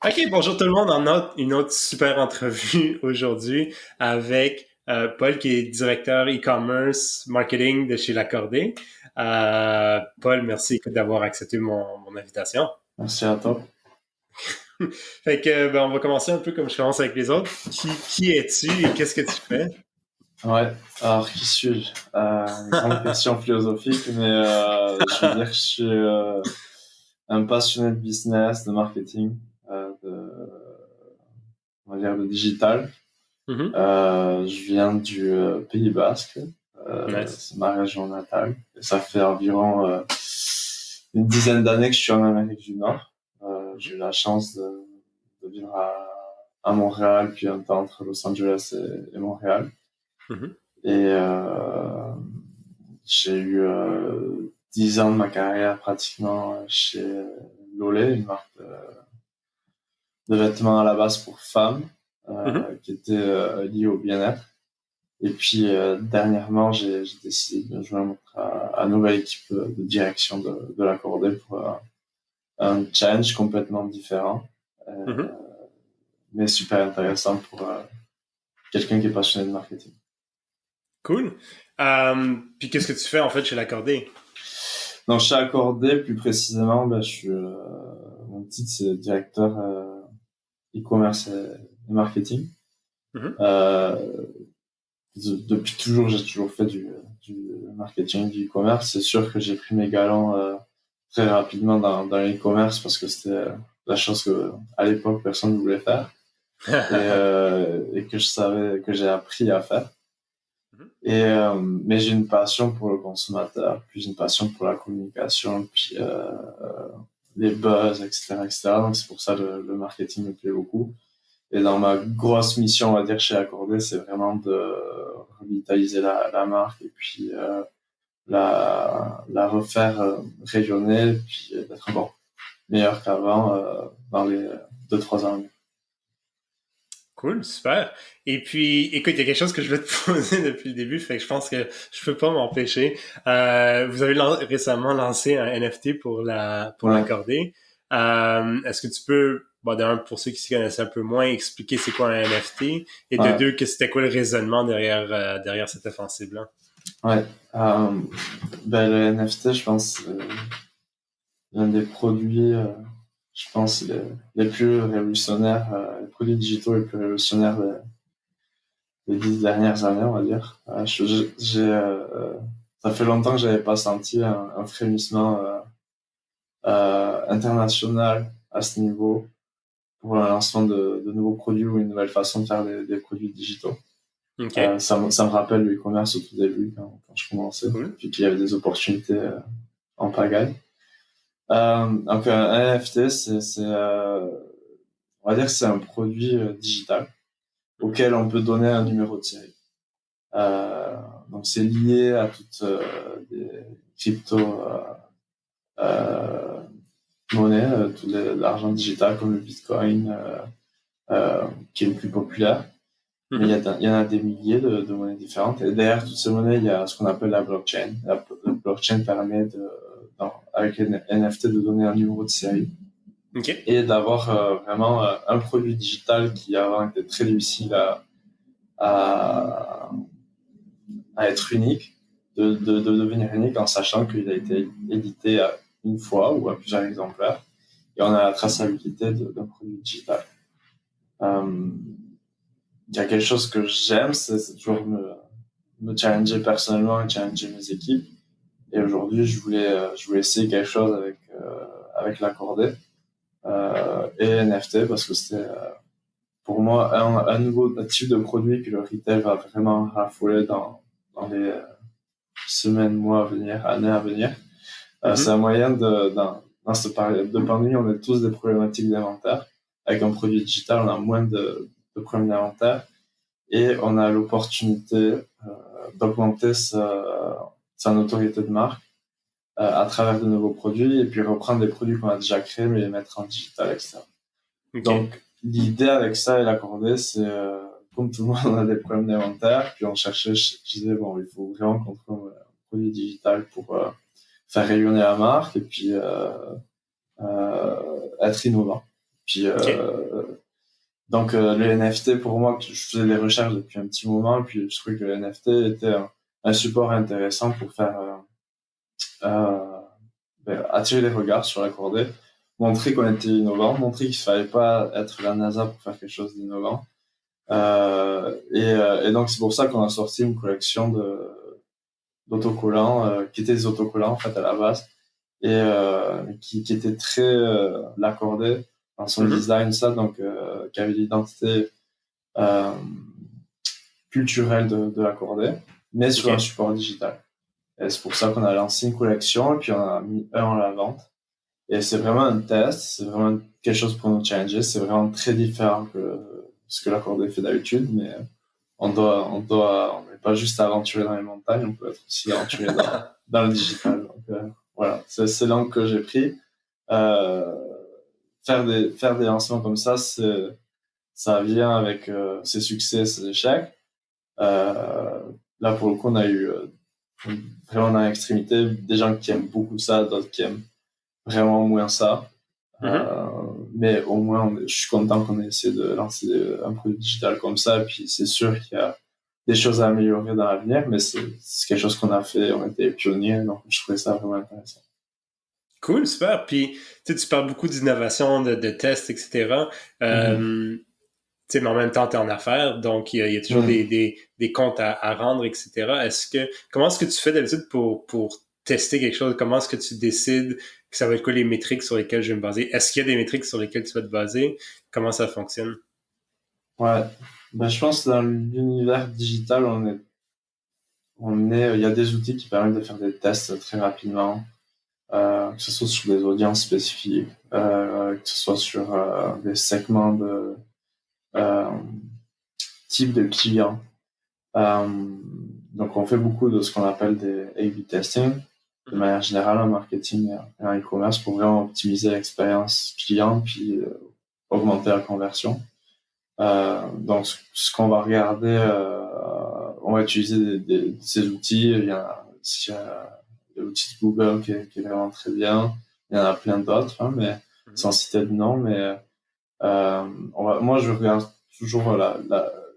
OK, bonjour tout le monde. On a une autre super entrevue aujourd'hui avec Paul qui est directeur e-commerce marketing de chez L'Accordé. Paul, merci d'avoir accepté mon invitation. Merci à toi. Fait que on va commencer un peu comme je commence avec les autres. Qui es-tu et qu'est-ce que tu fais? Ouais, alors qui suis-je? Grande question philosophique, mais je veux dire que je suis un passionné de business, de marketing, on va dire de digital. Mhm. Je viens du Pays Basque, Nice. c'est ma région natale. Et ça fait environ une dizaine d'années que je suis en Amérique du Nord. J'ai eu la chance de vivre à Montréal, puis un temps entre Los Angeles et Montréal. Mhm. Et j'ai eu 10 ans de ma carrière pratiquement chez Lolé, une marque de vêtements à la base pour femmes, Mhm. qui était liée au bien-être. Et puis dernièrement, j'ai décidé de me joindre à une nouvelle équipe de direction de l'Accordé pour un challenge complètement différent, Mhm. mais super intéressant pour quelqu'un qui est passionné de marketing. Cool. Puis qu'est-ce que tu fais en fait chez L'Accordé? Donc chez Accordé, plus précisément, je suis mon titre c'est directeur e-commerce et marketing. Mhm. Euh, Depuis toujours, j'ai toujours fait du marketing, du e-commerce. C'est sûr que j'ai pris mes galons très rapidement dans l'e-commerce parce que c'était la chose que à l'époque personne ne voulait faire et que je savais que j'ai appris à faire. Mhm. Mais j'ai une passion pour le consommateur, puis j'ai une passion pour la communication, puis les buzz, etc., etc. Donc c'est pour ça que le marketing me plaît beaucoup. Et dans ma grosse mission, on va dire, chez Accordé, c'est vraiment de revitaliser la marque et puis la refaire rayonner, puis d'être encore meilleur qu'avant dans les 2-3 ans. Cool, super. Et puis, écoute, il y a quelque chose que je veux te poser depuis le début, fait que je pense que je peux pas m'empêcher. Vous avez récemment lancé un NFT pour Ouais, l'accorder. Est-ce que tu peux, bon, d'un, pour ceux qui s'y connaissent un peu moins, expliquer c'est quoi un NFT? Et de ouais, deux, que c'était quoi le raisonnement derrière cette offensive-là? ouais. Euh, le NFT, je pense, l'un des produits, je pense, les plus révolutionnaires, les produits digitaux les plus révolutionnaires des 10 dernières années, on va dire. Ça fait longtemps que j'avais pas senti un frémissement international à ce niveau pour le lancement de nouveaux produits ou une nouvelle façon de faire des produits digitaux. OK, Ça me rappelle le e-commerce au tout début quand je commençais, cool. puis qu'il y avait des opportunités en pagaille. Donc un NFT, on va dire que c'est un produit digital Mhm. auquel on peut donner un numéro de série. Donc c'est lié à toutes des crypto euh, monnaies, l'argent digital comme le Bitcoin, qui est le plus populaire. Mais Mhm. il y en a des milliers de monnaies différentes. Et derrière toutes ces monnaies, il y a ce qu'on appelle la blockchain. La blockchain permet avec les NFT de donner un numéro de série OK. et d'avoir vraiment un produit digital qui a été très difficile à, à être unique, de devenir unique en sachant qu'il a été édité une fois ou à plusieurs exemplaires. Et on a la traçabilité d'un produit digital. Euh, il y a quelque chose que j'aime, c'est toujours me challenger personnellement et challenger mes équipes. Et aujourd'hui, je voulais essayer quelque chose avec l'accordé et NFT parce que c'était pour moi un nouveau type de produit que le retail va vraiment raffoler dans les semaines, mois à venir, années à venir. C'est un Mhm. moyen dans cette période de pandémie, on a tous des problématiques d'inventaire. Avec un produit digital, on a moins de problèmes d'inventaire et on a l'opportunité d'augmenter sa notoriété de marque à travers de nouveaux produits et puis reprendre des produits qu'on a déjà créés mais les mettre en digital, etc. OK. Donc l'idée avec ça et l'accordé, c'est comme tout le monde on a des problèmes d'inventaire, puis on cherchait, je disais bon il faut vraiment qu'on trouve un produit digital pour faire rayonner la marque et puis être innovant. Puis OK. donc le NFT pour moi, je faisais des recherches depuis un petit moment, puis je trouvais que le NFT était un support intéressant pour faire euh, attirer les regards sur la cordée, montrer qu'on était innovant, montrer qu'il fallait pas être la NASA pour faire quelque chose d'innovant. Et donc c'est pour ça qu'on a sorti une collection d'autocollants qui étaient des autocollants en fait à la base et qui était très l'accordé dans son Mhm. design ça donc qui avait l'identité euh, culturelle de l'accordé mais sur un OK. support digital. Et c'est pour ça qu'on a lancé une collection et puis on a mis un à la vente. Et c'est vraiment un test, c'est vraiment quelque chose pour nous challenger, c'est vraiment très différent que ce que l'accordé fait d'habitude, mais on n'est pas juste aventuré dans les montagnes, on peut être aussi aventuré dans le digital. Donc, voilà, c'est l'angle que j'ai pris. Euh, faire des lancements comme ça vient avec ses succès, ses échecs. Euh, Là, pour le coup, on a eu vraiment dans l'extrémité des gens qui aiment beaucoup ça, d'autres qui aiment vraiment moins ça. Mhm. Mais au moins, je suis content qu'on ait essayé de lancer un produit digital comme ça. Et puis, c'est sûr qu'il y a des choses à améliorer dans l'avenir, mais c'est quelque chose qu'on a fait. On était pionniers, donc je trouvais ça vraiment intéressant. Cool, super. Puis, tu parles beaucoup d'innovation, de tests, etc. Mhm. Mais en même temps, tu es en affaires, donc il y a toujours Mhm. des comptes à rendre, etc. Comment est-ce que tu fais d'habitude pour tester quelque chose? Comment est-ce que tu décides que ça va être quoi les métriques sur lesquelles je vais me baser? Est-ce qu'il y a des métriques sur lesquelles tu vas te baser? Comment ça fonctionne? Ouais. Ben, je pense que dans l'univers digital, il y a des outils qui permettent de faire des tests très rapidement, que ce soit sur des audiences spécifiques, que ce soit sur des segments de euh, type de clients. Euh, donc, on fait beaucoup de ce qu'on appelle des A/B testing, de Mhm. manière générale en marketing et en e-commerce pour vraiment optimiser l'expérience client puis augmenter la conversion. Donc, ce qu'on va regarder, on va utiliser ces outils. Il y a l'outil de Google qui est vraiment très bien. Il y en a plein d'autres, hein, mais Mhm. sans citer de nom. Mais moi, je regarde toujours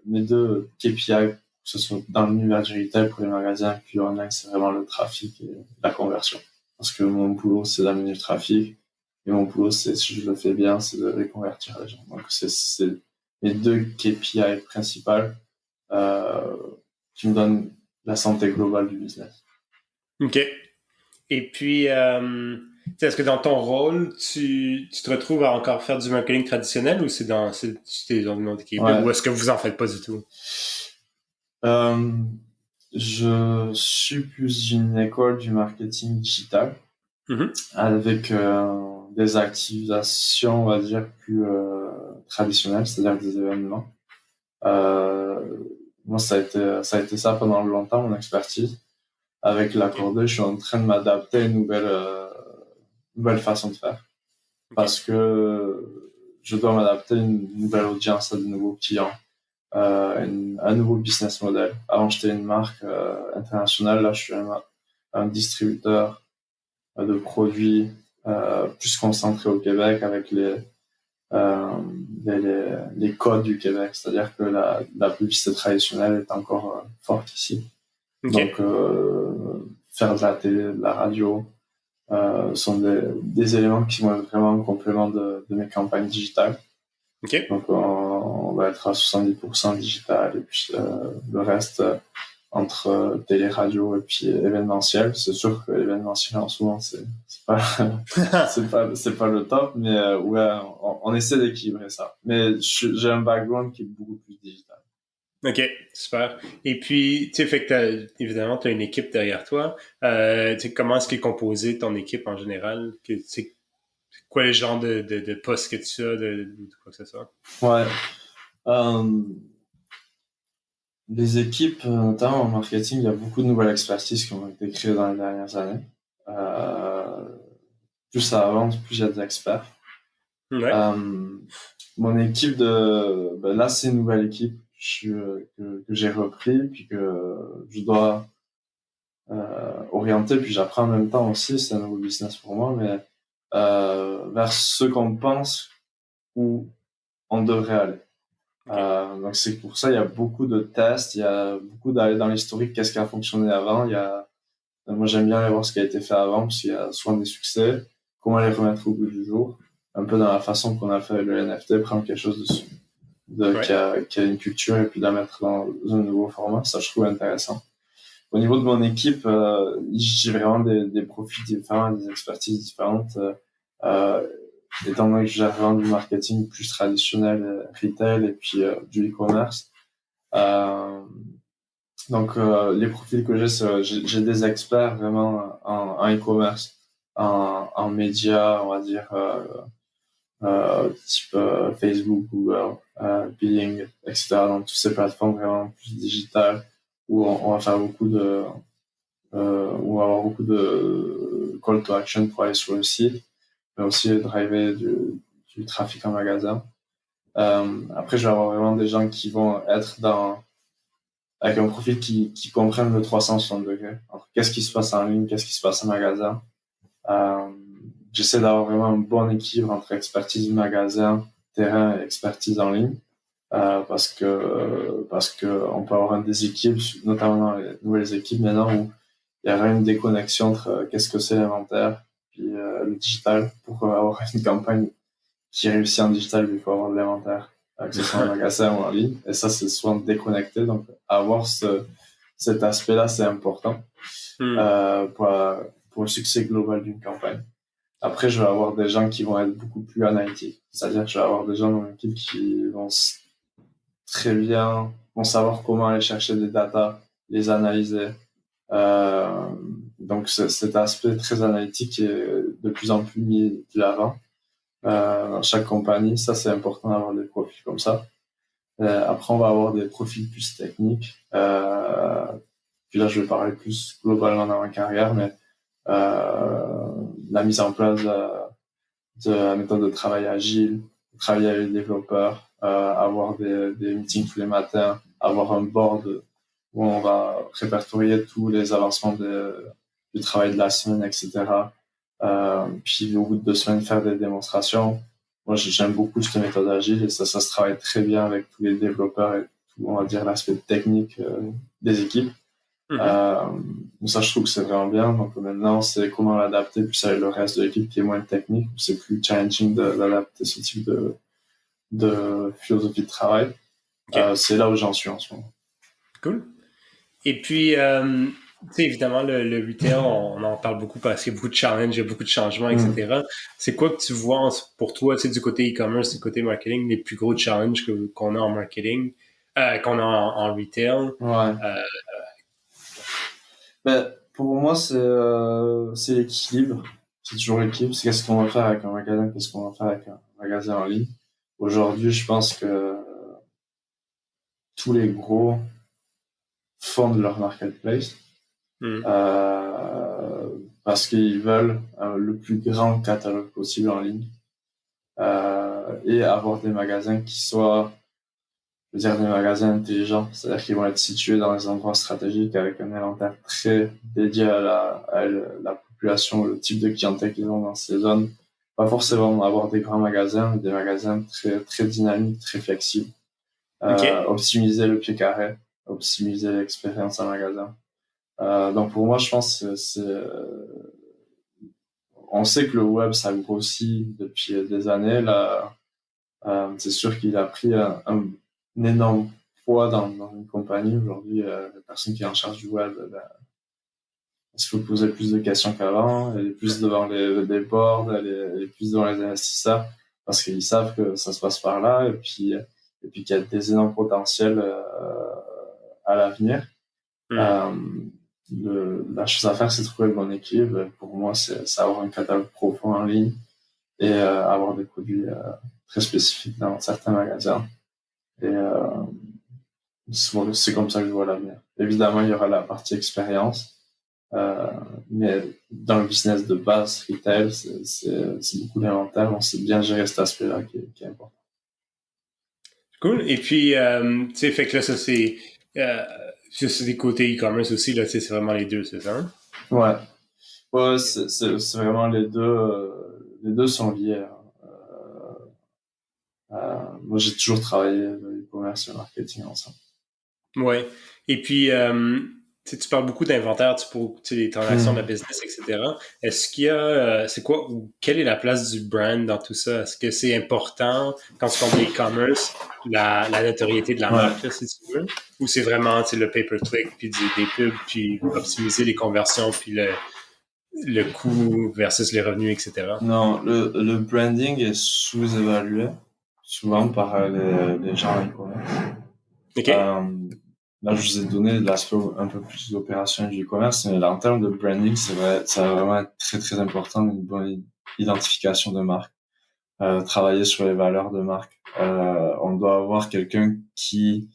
mes deux KPI, que ce soit dans l'univers du retail pour les magasins, puis online, c'est vraiment le trafic et la conversion. Parce que mon boulot, c'est d'amener du trafic. Et mon boulot, si je le fais bien, c'est de reconvertir les gens. Donc, c'est mes deux KPI principales euh, qui me donnent la santé globale du business. OK. Et puis, est-ce que dans ton rôle, tu te retrouves à encore faire du marketing traditionnel ou c'est dans une autre équipe? Ou Ouais. est-ce que vous en faites pas du tout? Euh, je suis plus une école du marketing digital Mhm. avec des activations, on va dire, plus traditionnelles, c'est-à-dire des événements. Euh, Moi, ça a été ça pendant longtemps, mon expertise. Avec OK. l'accordé, je suis en train de m'adapter à une nouvelle façon de faire. OK. Parce que je dois m'adapter à une nouvelle audience, à de nouveaux clients, un nouveau business model. Avant, j'étais une marque internationale. Là, je suis un distributeur de produits plus concentré au Québec avec euh, les codes du Québec. C'est-à-dire que la publicité traditionnelle est encore forte ici. OK. Donc, faire de la télé, de la radio, sont des éléments qui vont être vraiment en complément de mes campagnes digitales. OK. Donc, on va être à 70% digital et puis le reste entre télé, radio et puis événementiel. C'est sûr que l'événementiel en ce moment, c'est pas, c'est pas le top, mais ouais, on essaie d'équilibrer ça. Mais j'ai un background qui est beaucoup plus digital. OK, super. Et puis, fait que évidemment, tu as une équipe derrière toi. Comment est-ce qu'est composée ton équipe en général? Quoi le genre de poste que tu as, de quoi que ce soit? Ouais. Euh, Les équipes, notamment en marketing, il y a beaucoup de nouvelles expertises qui ont été créées dans les dernières années. Euh, Plus ça avance, plus il y a des experts. Ouais. Euh, Mon équipe là, c'est une nouvelle équipe que j'ai repris, puis que je dois orienter, puis j'apprends en même temps aussi, c'est un nouveau business pour moi, mais vers ce qu'on pense où on devrait aller. OK. Donc c'est pour ça il y a beaucoup de tests, il y a beaucoup d'aller dans l'historique, qu'est-ce qui a fonctionné avant. Moi j'aime bien aller voir ce qui a été fait avant parce qu'il y a souvent des succès, comment les remettre au goût du jour, un peu dans la façon qu'on a fait le NFT, prendre quelque chose Ouais. qui a une culture et puis la mettre dans un nouveau format. Ça je trouve intéressant. Au niveau de mon équipe, j'ai vraiment des profils différents, des expertises différentes. Euh, Étant donné que je gère vraiment du marketing plus traditionnel, retail et puis du e-commerce. Euh, les profils que j'ai des experts vraiment en e-commerce, en médias, on va dire, type Facebook, Google, Bing, etc. Donc, toutes ces plateformes vraiment plus digitales où on va faire où on va avoir beaucoup de call to action pour aller sur le site, mais aussi driver du trafic en magasin. Après, je vais avoir vraiment des gens qui vont être avec un profil qui comprennent le 360 degrés. Alors, qu'est-ce qui se passe en ligne, qu'est-ce qui se passe en magasin. Euh, J'essaie d'avoir vraiment un bon équilibre entre expertise du magasin, terrain et expertise en ligne. Parce que on peut avoir un déséquilibre, notamment dans les nouvelles équipes maintenant où il y aura une déconnexion entre qu'est-ce que c'est l'inventaire puis le digital. Pour avoir une campagne qui réussit en digital, il faut avoir de l'inventaire, que ce soit en magasin ou en ligne. Et ça, c'est souvent déconnecté. Donc, avoir cet aspect-là, c'est important Hmm. euh, pour, pour le succès global d'une campagne. Après, je vais avoir des gens qui vont être beaucoup plus analytiques. C'est-à-dire que je vais avoir des gens dans l'équipe qui vont très bien, vont savoir comment aller chercher des datas, les analyser. Euh, donc, cet aspect très analytique est de plus en plus mis de l'avant dans chaque compagnie. Ça, c'est important d'avoir des profils comme ça. Après, on va avoir des profils plus techniques. Puis là, je vais parler plus globalement dans ma carrière, mais la mise en place de la méthode de travail agile, travailler avec les développeurs, avoir des meetings tous les matins, avoir un board où on va répertorier tous les avancements du travail de la semaine, etc. Puis au bout de 2 semaines, faire des démonstrations. Moi, j'aime beaucoup cette méthode agile et ça se travaille très bien avec tous les développeurs et tout, on va dire, l'aspect technique des équipes. Mhm. Euh, Ça, je trouve que c'est vraiment bien. Donc maintenant, c'est comment l'adapter plus avec le reste de l'équipe qui est moins technique, où c'est plus challenging d'adapter ce type de philosophie de travail. OK. C'est là où j'en suis en ce moment. Cool. Et puis, tu sais, évidemment, le retail, on en parle beaucoup parce qu'il y a beaucoup de challenges, il y a beaucoup de changements, Mm. etc. C'est quoi que tu vois pour toi, tu sais, du côté e-commerce, du côté marketing, les plus gros challenges qu'on a en marketing, qu'on a en retail? Ouais. Euh, Ben, pour moi, c'est l'équilibre. C'est toujours l'équilibre. C'est qu'est-ce qu'on va faire avec un magasin, qu'est-ce qu'on va faire avec un magasin en ligne. Aujourd'hui, je pense que tous les gros fondent leur marketplace. hmm, Parce qu'ils veulent le plus grand catalogue possible en ligne et avoir des magasins qui soient, je veux dire, des magasins intelligents, c'est-à-dire qu'ils vont être situés dans des endroits stratégiques avec un inventaire très dédié la population, le type de clientèle qu'ils ont dans ces zones. Pas forcément avoir des grands magasins, mais des magasins très, très dynamiques, très flexibles. OK. Optimiser le pied carré, optimiser l'expérience en magasin. Donc pour moi, je pense que on sait que le web, ça grossit depuis des années. Là, c'est sûr qu'il a pris un énorme poids dans une compagnie. Aujourd'hui, la personne qui est en charge du web, ben, il faut poser plus de questions qu'avant. Elle est plus devant les boards, elle est plus devant les investisseurs parce qu'ils savent que ça se passe par là et puis qu'il y a des énormes potentiels à l'avenir. Hmm. Euh, la chose à faire, c'est trouver le bon équilibre. Pour moi, c'est avoir un catalogue profond en ligne et avoir des produits très spécifiques dans certains magasins. Et c'est comme ça que je vois l'avenir. Évidemment, il y aura la partie expérience, euh, mais dans le business de base, retail, c'est beaucoup d'inventaire. On sait bien gérer cet aspect-là qui est important. Cool. Et puis, tu sais, fait que là, euh, ça, c'est des côtés e-commerce aussi, là, tu sais, c'est vraiment les deux, c'est ça? Hein? Ouais, ouais, OK. c'est vraiment les deux sont liés. Moi, j'ai toujours travaillé dans le commerce et le marketing ensemble. Ouais. Et puis, tu parles beaucoup d'inventaire, les transactions de Hmm. business, etc. Est-ce qu'il y a, c'est quoi, ou quelle est la place du brand dans tout ça? Est-ce que c'est important quand tu parles de e-commerce, la notoriété de la Ouais. marque, là, si tu veux? Ou c'est vraiment, le pay-per-click, puis des pubs, puis optimiser les conversions, puis le coût versus les revenus, etc. Non, le branding est sous-évalué, souvent par les gens e-commerce. OK? Euh, Là, je vous ai donné l'aspect un peu plus opérationnel du e-commerce, mais là, en termes de branding, c'est vrai, ça va vraiment être très, très important, une bonne identification de marque, travailler sur les valeurs de marque. On doit avoir quelqu'un qui,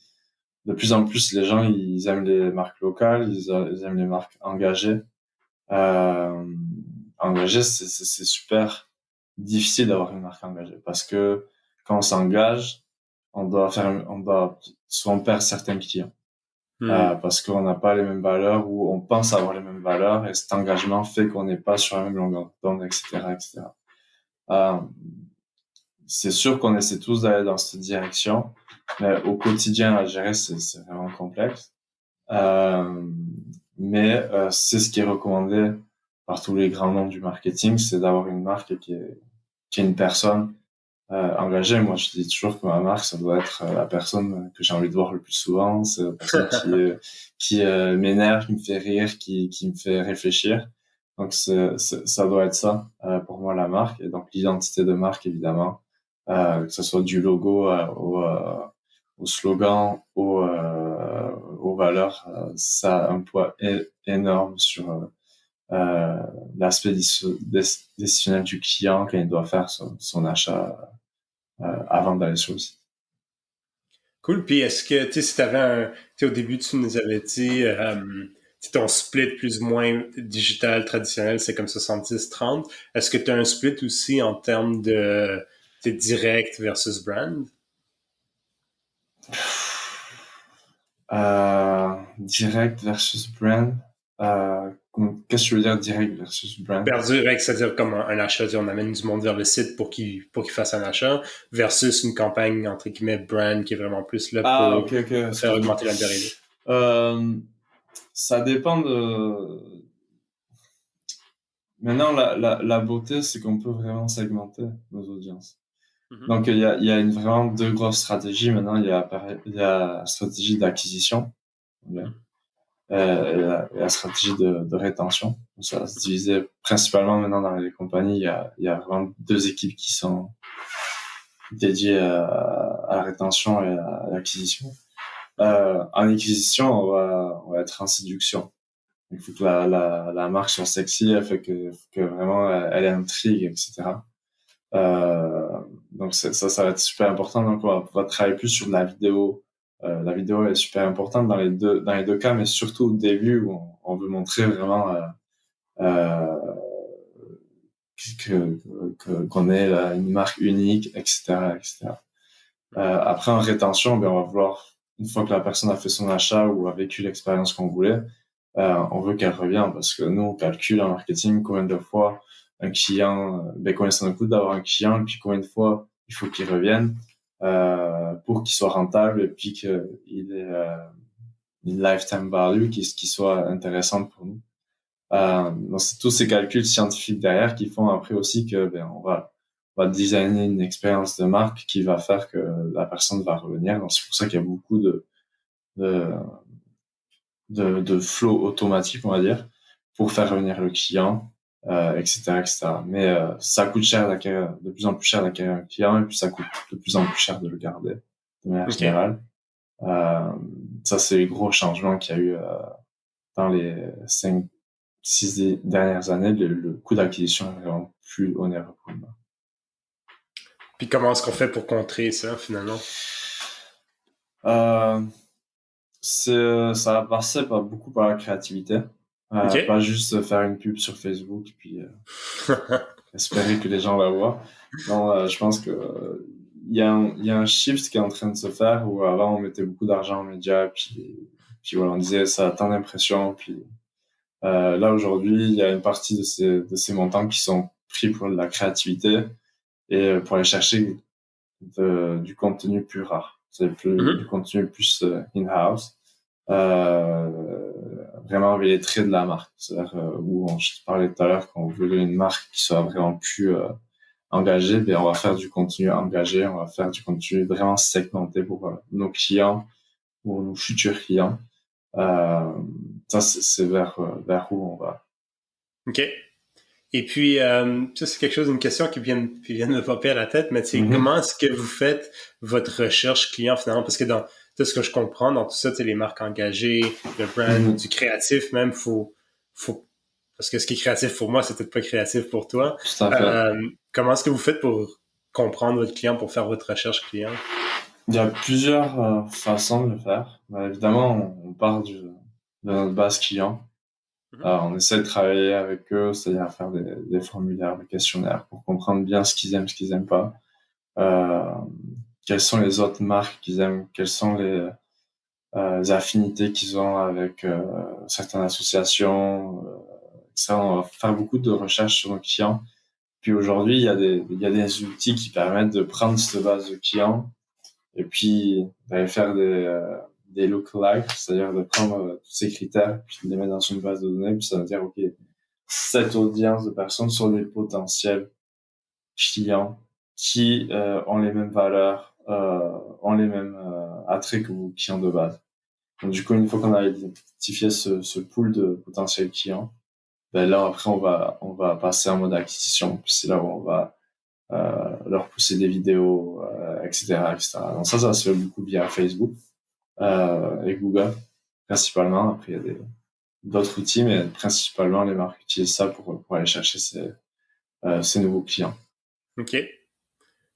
de plus en plus, les gens, ils aiment les marques locales, ils aiment les marques engagées. Euh, Engagées, c'est super difficile d'avoir une marque engagée parce que quand on s'engage, on doit souvent perdre certains clients. Hmm. Parce qu'on n'a pas les mêmes valeurs ou on pense avoir les mêmes valeurs et cet engagement fait qu'on n'est pas sur la même longueur d'onde, etc., etc. Euh, c'est sûr qu'on essaie tous d'aller dans cette direction, mais au quotidien à gérer, c'est vraiment complexe. Euh, mais c'est ce qui est recommandé par tous les grands noms du marketing, c'est d'avoir une marque qui est une personne engagé. Moi, je dis toujours que ma marque, ça doit être la personne que j'ai envie de voir le plus souvent. C'est la personne qui m'énerve, qui me fait rire, qui me fait réfléchir. Donc, ça doit être ça pour moi la marque. Et donc, l'identité de marque, évidemment, que ce soit du logo au slogan, aux valeurs, ça a un poids énorme sur l'aspect décisionnel du client quand il doit faire son achat avant d'aller sur le site. Cool. Puis est-ce que, si t'avais au début, tu nous avais dit, ton split plus ou moins digital traditionnel, c'est comme 70-30. Est-ce que tu as un split aussi en termes de, direct versus brand? Direct versus brand. Qu'est-ce que tu veux dire direct versus brand? Direct, c'est-à-dire comme un achat, on amène du monde vers le site pour qu'il fasse un achat, versus une campagne, entre guillemets, brand qui est vraiment plus là Ah, pour ok, ok, faire excuse-moi. augmenter l'algorithme. Euh, Ça dépend de... Maintenant, la beauté, c'est qu'on peut vraiment segmenter nos audiences. Mhm. Donc, il y a vraiment deux grosses stratégies. Maintenant, il y a la stratégie d'acquisition. Ok. Et la stratégie de rétention. Ça va se diviser principalement maintenant dans les compagnies. Il y a vraiment deux équipes qui sont dédiées à la rétention et à l'acquisition. En acquisition, on va être en séduction. Il faut que la marque soit sexy, elle fait que vraiment elle intrigue, etc. Euh, donc ça va être super important. Donc on va travailler plus sur de la vidéo. La vidéo est super importante dans les deux cas, mais surtout au début où on veut montrer vraiment euh, qu'on est là, une marque unique, etc., etc. Après en rétention, ben on va vouloir une fois que la personne a fait son achat ou a vécu l'expérience qu'on voulait, on veut qu'elle revienne parce que nous on calcule en marketing combien de fois un client, combien ça nous coûte d'avoir un client et puis combien de fois il faut qu'il revienne pour qu'il soit rentable et puis qu'il ait une lifetime value qui soit intéressante pour nous. Donc c'est tous ces calculs scientifiques derrière qui font après aussi que on va designer une expérience de marque qui va faire que la personne va revenir. Donc c'est pour ça qu'il y a beaucoup de, de flow automatique, on va dire, pour faire revenir le client, etc., etc. Mais ça coûte cher d'acquérir, de plus en plus cher d'acquérir un client et puis ça coûte de plus en plus cher de le garder de manière OK. générale. Euh, Ça, c'est les gros changements qu'il y a eu dans les 5, 6 dernières années. Le coût d'acquisition est vraiment plus onéreux pour moi. Puis comment est-ce qu'on fait pour contrer ça, finalement? Euh, Ça va passer beaucoup par la créativité. Pas OK. juste faire une pub sur Facebook puis espérer que les gens la voient. Non, je pense que il y a un shift qui est en train de se faire où avant on mettait beaucoup d'argent en médias puis voilà on disait ça a tant d'impressions puis là aujourd'hui il y a une partie de ces montants qui sont pris pour la créativité et pour aller chercher du contenu plus rare. C'est plus du Mhm. contenu plus in-house. Vraiment avec les traits de la marque. C'est-à-dire je te parlais tout à l'heure, quand on veut une marque qui soit vraiment plus engagée, ben on va faire du contenu engagé, on va faire du contenu vraiment segmenté pour nos clients, pour nos futurs clients. Euh, Ça, c'est vers où on va. OK. Et puis, ça, c'est quelque chose, une question qui vient de me popper à la tête, mais tu sais, Mhm. comment est-ce que vous faites votre recherche client finalement? Parce que dans tout ce que je comprends, dans tout ça, tu sais, les marques engagées, le brand, Mhm. du créatif même, parce que ce qui est créatif pour moi, c'est peut-être pas créatif pour toi. Tout à fait. Comment est-ce que vous faites pour comprendre votre client, pour faire votre recherche client? Il y a plusieurs façons de le faire. Bah, évidemment, on part de notre base client. Mhm. On essaie de travailler avec eux, c'est-à-dire faire des formulaires, des questionnaires pour comprendre bien ce qu'ils aiment pas. Euh, Quelles sont les autres marques qu'ils aiment, quelles sont les affinités qu'ils ont avec certaines associations. Ça, on va faire beaucoup de recherches sur nos clients. Puis aujourd'hui, il y a des outils qui permettent de prendre cette base de clients et puis d'aller faire des lookalikes, c'est-à-dire de prendre tous ces critères puis de les mettre dans une base de données, puis ça veut dire, OK, cette audience de personnes sont des potentiels clients qui ont les mêmes valeurs, ont les mêmes attraits que vos clients de base. Donc, du coup, une fois qu'on a identifié ce pool de potentiels clients, ben là, après, on va passer en mode acquisition, puis c'est là où on va leur pousser des vidéos, etc., etc. Donc ça se fait beaucoup via Facebook et Google, principalement. Après, il y a d'autres outils, mais principalement, les marques utilisent ça pour aller chercher ces nouveaux clients. OK.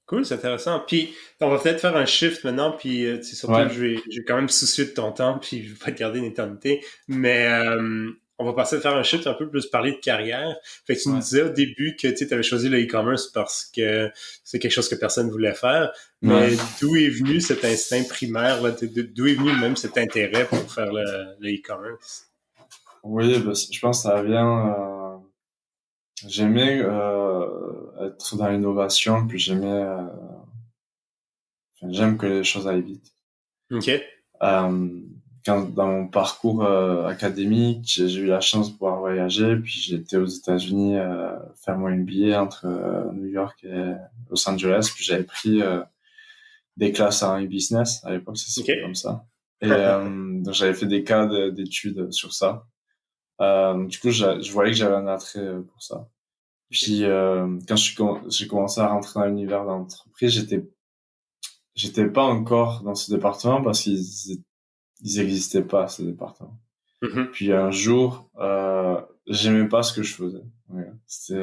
Cool, c'est intéressant. Puis, on va peut-être faire un shift maintenant, puis c'est surtout que Ouais, je vais quand même soucier de ton temps, puis je vais pas te garder une éternité. Mais on va passer à faire un shift un peu plus parler de carrière. Fait que tu nous ouais, disais au début que tu avais choisi le e-commerce parce que c'est quelque chose que personne voulait faire. ouais. Mais d'où est venu cet instinct primaire, là, d'où est venu même cet intérêt pour faire le e-commerce? Oui, bah, je pense que ça vient. J'aimais être dans l'innovation, puis j'aime que les choses aillent vite. OK. Euh, dans mon parcours académique, j'ai eu la chance de pouvoir voyager, puis j'étais aux États-Unis faire mon MBA entre New York et Los Angeles, puis j'avais pris des classes en e-business. À l'époque, ça OK. s'appelait comme ça. Et donc j'avais fait des cas d'études sur ça. Du coup, je voyais que j'avais un attrait pour ça. OK. Puis quand j'ai commencé à rentrer dans l'univers de l'entreprise, j'étais pas encore dans ce département parce qu'ils existaient pas ce département. Mhm. Puis un jour, j'aimais pas ce que je faisais. Ouais. C'était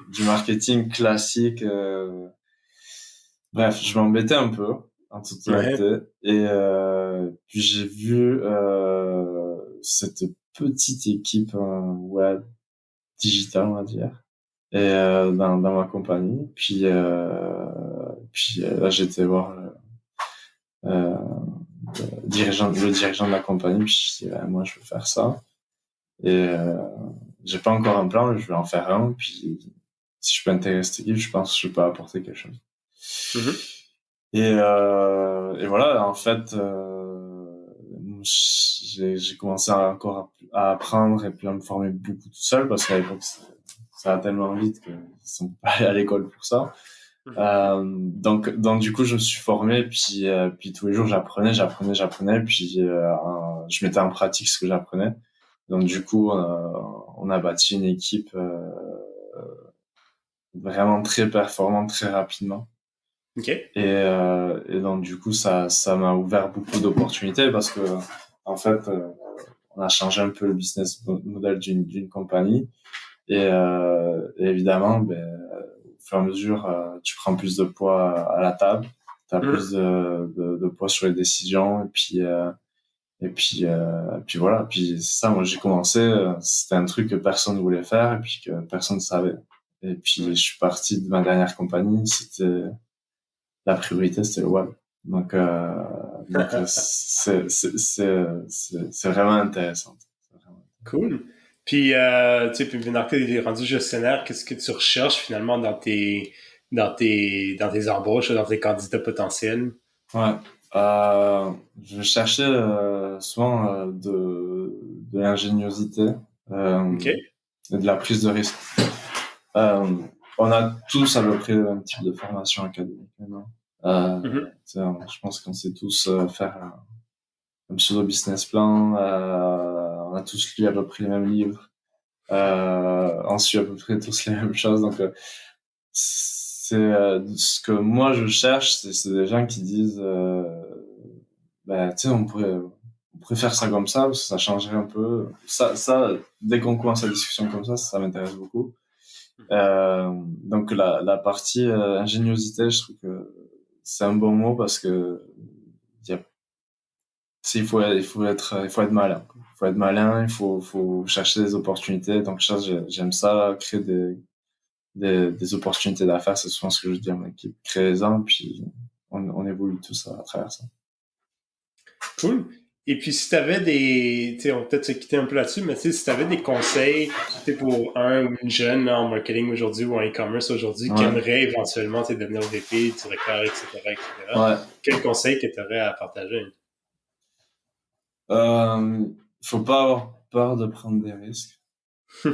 du marketing classique. Bref, je m'embêtais un peu, en toute Ouais. honnêteté. Et puis j'ai vu cette petite équipe web digitale, on va dire, et dans ma compagnie. Puis là, j'étais voir euh, le dirigeant de la compagnie. Puis je dis, ouais, moi, je veux faire ça. Et j'ai pas encore un plan, mais je vais en faire un. Puis si je peux intégrer cette équipe, je pense que je peux apporter quelque chose. Mhm. Et voilà, en fait, j'ai commencé encore à apprendre et puis à me former beaucoup tout seul parce qu'à l'époque, ça va tellement vite que ils sont pas allés à l'école pour ça. Mhm. Donc du coup, je me suis formé, puis tous les jours, j'apprenais, puis je mettais en pratique ce que j'apprenais. Donc du coup, on a bâti une équipe vraiment très performante très rapidement. OK. Et donc du coup, ça m'a ouvert beaucoup d'opportunités parce que en fait, on a changé un peu le business model d'une compagnie. Et évidemment, ben, au fur et à mesure, tu prends plus de poids à la table, tu as plus Mhm. de poids sur les décisions, puis voilà. Puis c'est ça, moi j'ai commencé, c'était un truc que personne ne voulait faire et puis que personne ne savait. Et puis je Ouais. suis parti de ma dernière compagnie, c'était la priorité, c'était le web. Donc c'est vraiment intéressant. C'est vraiment- Cool. Puis, tu sais, puis maintenant que tu es rendu gestionnaire, qu'est-ce que tu recherches finalement dans tes dans tes embauches, dans tes candidats potentiels? Ouais. Je cherchais souvent de l'ingéniosité OK. et de la prise de risque. Euh, on a tous à peu près le même type de formation académique maintenant. Mhm. Je pense qu'on sait tous faire un pseudo-business plan. On a tous lu à peu près les mêmes livres. On suit à peu près tous les mêmes choses. Donc, c'est ce que moi je cherche, c'est des gens qui disent, ben, tu sais, on pourrait faire ça comme ça parce que ça changerait un peu. Dès qu'on commence la discussion comme ça m'intéresse beaucoup. Donc la partie ingéniosité, je trouve que c'est un bon mot parce que y a, il faut être malin. Il faut être malin, faut chercher des opportunités. Donc ça, j'aime ça, créer des opportunités d'affaires. C'est souvent ce que je dis à mon équipe. Créez-en, puis on évolue tous à travers ça. Cool. Et puis, si tu avais des, tu sais, on va peut-être se quitter un peu là-dessus, mais tu sais, si tu avais des conseils, tu sais, pour un ou une jeune là, en marketing aujourd'hui ou en e-commerce aujourd'hui qui Ouais. aimerait éventuellement, tu sais, devenir VP, directeur, etc., etc., Ouais. quel conseil que tu aurais à partager? Faut pas avoir peur de prendre des risques. J'ai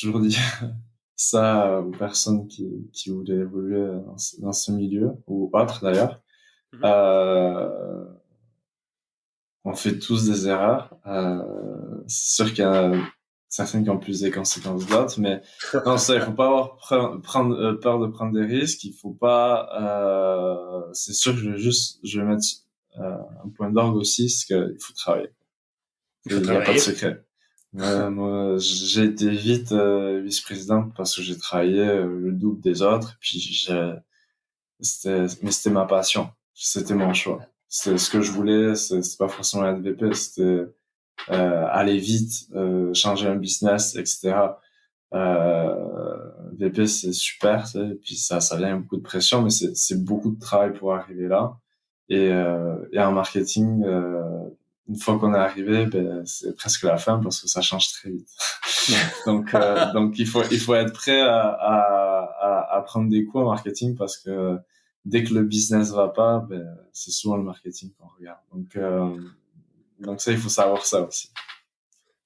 toujours dit ça aux personnes qui voulaient évoluer dans ce milieu, ou autre d'ailleurs. Mhm. Euh, on fait tous des erreurs. C'est sûr qu'il y en a certaines qui ont plus des conséquences que d'autres, mais non, ça, il faut pas avoir peur de prendre des risques. Il faut pas. C'est sûr que je vais mettre un point d'orgue aussi, c'est qu'il faut travailler. Il faut Il n'y a pas de travailler. secret. Moi, j'ai été vite vice-président parce que j'ai travaillé le double des autres. Puis c'était ma passion. C'était mon choix. C'est ce que je voulais. C'est pas forcément être VP. C'était aller vite, changer un business, etc. VP, c'est super. Et puis ça vient avec beaucoup de pression, mais c'est beaucoup de travail pour arriver là. Et en marketing, une fois qu'on est arrivé, ben, c'est presque la fin parce que ça change très vite. Donc il faut être prêt à prendre des coups en marketing parce que dès que le business va pas, ben, c'est souvent le marketing qu'on regarde. Donc ça, il faut savoir ça aussi.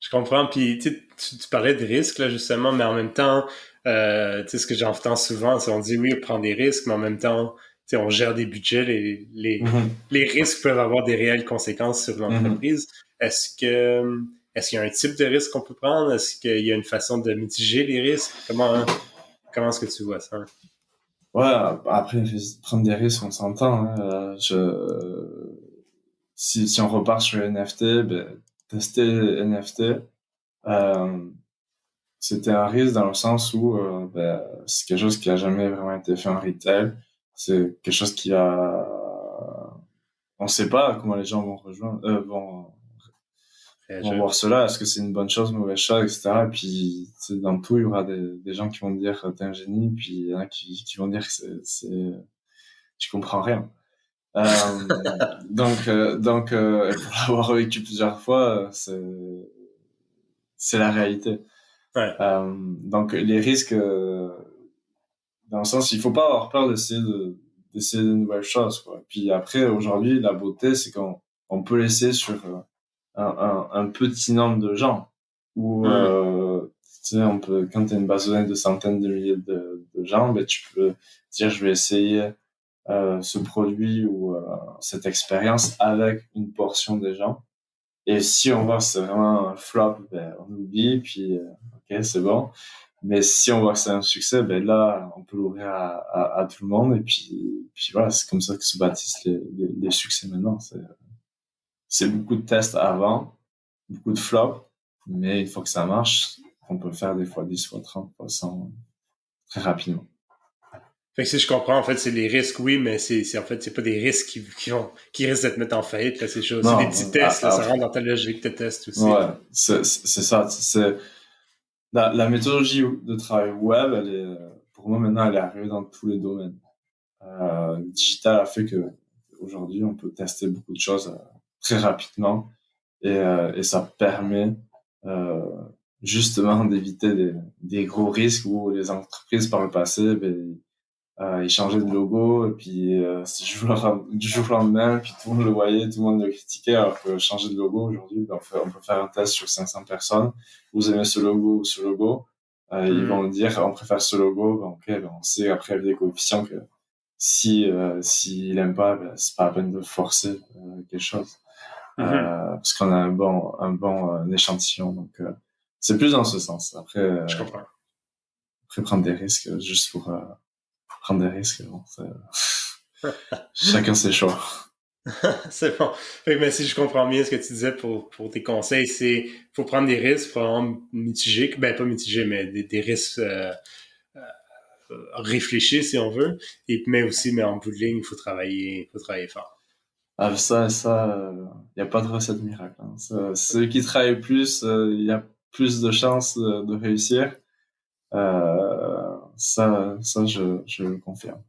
Je comprends. Puis, tu, sais, tu parlais de risques, là, justement, mais en même temps, tu sais, ce que j'entends souvent, c'est on dit oui, on prend des risques, mais en même temps, tu sais, on gère des budgets, Mhm. les risques peuvent avoir des réelles conséquences sur Mhm. l'entreprise. Est-ce qu'il y a un type de risque qu'on peut prendre? Est-ce qu'il y a une façon de mitiger les risques? Comment est-ce que tu vois ça? Ouais, après, prendre des risques, on s'entend. Hein. Si on repart sur les NFT, ben, tester les NFT, euh, c'était un risque dans le sens où ben, c'est quelque chose qui a jamais vraiment été fait en retail. C'est quelque chose qui a... On sait pas comment les gens vont rejoindre, vont Réagir. voir cela. Est-ce que c'est une bonne chose, une mauvaise chose, etc. Et puis, tu sais, dans tout, il y aura des gens qui vont dire t'es un génie, puis il y en a qui vont dire que tu comprends rien. Euh, pour l'avoir vécu plusieurs fois, c'est la réalité. Ouais. Donc les risques, dans le sens, il faut pas avoir peur d'essayer de nouvelles choses, quoi. Puis après, aujourd'hui, la beauté, c'est qu'on peut laisser sur un petit nombre de gens, ou Hmm. tu sais, on peut, quand tu as une base de données de centaines de milliers de gens, ben tu peux dire je vais essayer ce produit ou cette expérience avec une portion des gens. Et si on voit que c'est vraiment un flop, ben, on oublie, puis ok, c'est bon. Mais si on voit que c'est un succès, ben là, on peut l'ouvrir à tout le monde. Et puis voilà, c'est comme ça que se bâtissent les succès maintenant. C'est beaucoup de tests avant, beaucoup de flops, mais il faut que ça marche. On peut le faire des fois 10 fois 30 fois 100 très rapidement. Fait que si je comprends, en fait, c'est les risques, oui, mais en fait, c'est pas des risques qui risquent d'être mettre en faillite, là. C'est des petits Non, tests, là. Ça rentre dans ta logique de test aussi, ouais, là. c'est ça. La méthodologie de travail web, elle est, pour moi maintenant, elle est arrivée dans tous les domaines. Le digital a fait que aujourd'hui, on peut tester beaucoup de choses très rapidement et ça permet euh, justement d'éviter des gros risques où les entreprises par le passé, ils changeaient de logo et puis du jour au lendemain, puis tout le monde le voyait, tout le monde le critiquait, alors que changer de logo aujourd'hui, on peut faire un test sur 500 personnes. Vous aimez ce logo ou ce logo? Ils vont dire, on préfère ce logo. Ok, on sait après avec des coefficients que s'il aime pas, c'est pas la peine de forcer quelque chose. Parce qu'on a un bon échantillon. Donc, c'est plus dans ce sens. Je comprends. Après prendre des risques, juste pour prendre des risques, bon, chacun ses choix. C'est bon. Fait que, mais si je comprends bien ce que tu disais pour tes conseils, c'est faut prendre des risques, vraiment mitigés, ben pas mitigés, mais des risques réfléchis si on veut, mais aussi, mais en bout de ligne, il faut travailler fort. Ah, y a pas de recette miracle. Hein. Ceux qui travaillent plus, il y a plus de chances de réussir. Je le confirme.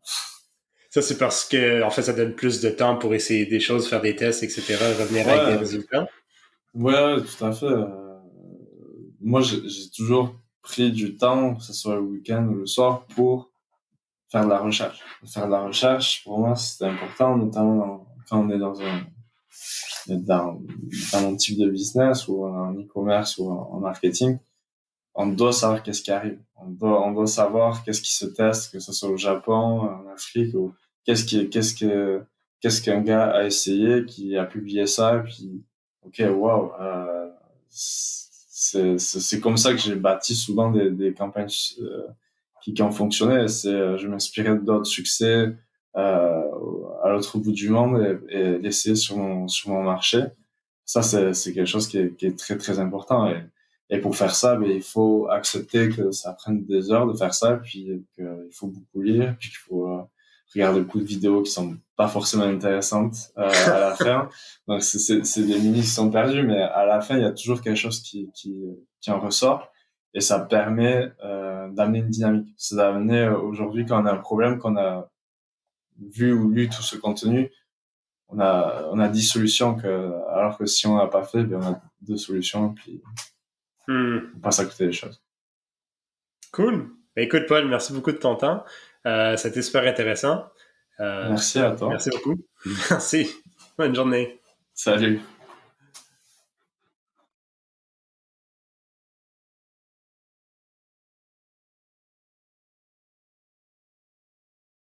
Ça, c'est parce que, en fait, ça donne plus de temps pour essayer des choses, faire des tests, etc., revenir avec des Ouais, résultats. ouais, tout à fait. Moi, j'ai toujours pris du temps, que ce soit le week-end ou le soir, pour faire de la recherche. Faire de la recherche, pour moi, c'est important, notamment quand on est dans un type de business ou en e-commerce ou en marketing. On doit savoir qu'est-ce qui arrive. On doit savoir qu'est-ce qui se teste, que ce soit au Japon, en Afrique, ou qu'est-ce qu'un gars a essayé, qui a publié ça, et puis, ok, waouh, c'est comme ça que j'ai bâti souvent des campagnes qui ont fonctionné. Je m'inspirais d'autres succès à l'autre bout du monde et l'essayer sur mon marché. Ça, c'est quelque chose qui est très, très important. Et pour faire ça, il faut accepter que ça prenne des heures de faire ça, puis qu'il faut beaucoup lire, puis qu'il faut regarder beaucoup de vidéos qui sont pas forcément intéressantes à la fin. Donc, c'est des minutes qui sont perdues, mais à la fin, il y a toujours quelque chose qui en ressort. Et ça permet d'amener une dynamique. C'est d'amener aujourd'hui, quand on a un problème, qu'on a vu ou lu tout ce contenu, on a 10 solutions alors que si on n'a pas fait, on a 2 solutions, puis on passe à côté des choses. Cool. Ben, écoute, Paul, merci beaucoup de ton temps. C'était super intéressant. Merci à toi. Merci beaucoup. Merci. Bonne journée. Salut.